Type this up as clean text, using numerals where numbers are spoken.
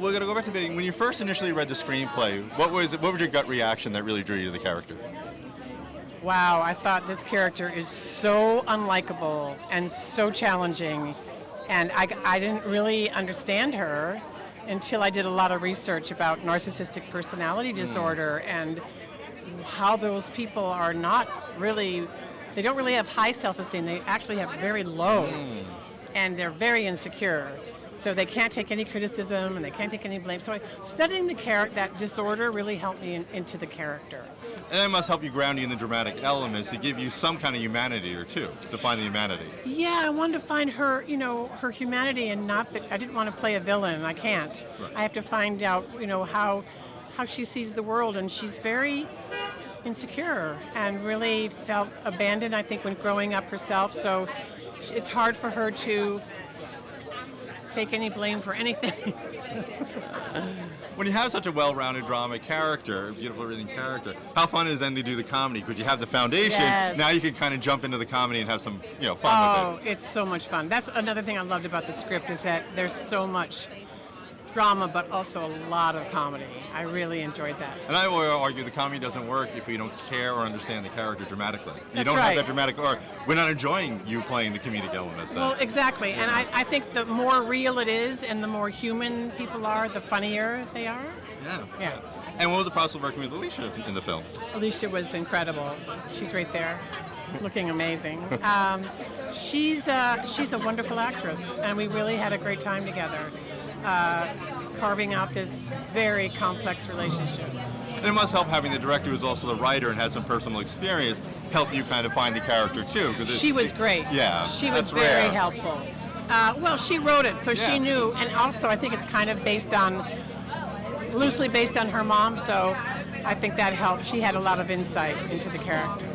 we're going to go back to the beginning. When you first initially read the screenplay, what was your gut reaction that really drew you to the character? Wow, I thought this character is so unlikable and so challenging, and I didn't really understand her until I did a lot of research about narcissistic personality disorder and how those people are not really, they don't really have high self-esteem, they actually have very low, and they're very insecure. So they can't take any criticism and they can't take any blame. So studying that disorder really helped me into the character. And that must help you ground you in the dramatic elements to give you some kind of humanity or two, to find the humanity. Yeah, I wanted to find her, her humanity, and not that I didn't want to play a villain, and I can't. Right. I have to find out, how she sees the world, and she's very insecure and really felt abandoned, I think, when growing up herself. So it's hard for her to take any blame for anything. When you have such a well-rounded drama character, a beautiful written character, how fun is it then to do the comedy? Because you have the foundation, yes. Now you can kind of jump into the comedy and have some fun with it. Oh, it's so much fun. That's another thing I loved about the script, is that there's so much drama, but also a lot of comedy. I really enjoyed that. And I will argue the comedy doesn't work if you don't care or understand the character dramatically. You don't right. have that dramatic, or we're not enjoying you playing the comedic elements. Well, exactly. And I think the more real it is and the more human people are, the funnier they are. Yeah. And what was the process of working with Alicia in the film? Alicia was incredible. She's right there, looking amazing. She's a wonderful actress, and we really had a great time together. Carving out this very complex relationship. And it must help having the director who's also the writer and had some personal experience help you kind of find the character too. She was great. Yeah, she was very helpful. Well, she wrote it, so she knew, and also I think it's kind of loosely based on her mom, so I think that helped. She had a lot of insight into the character.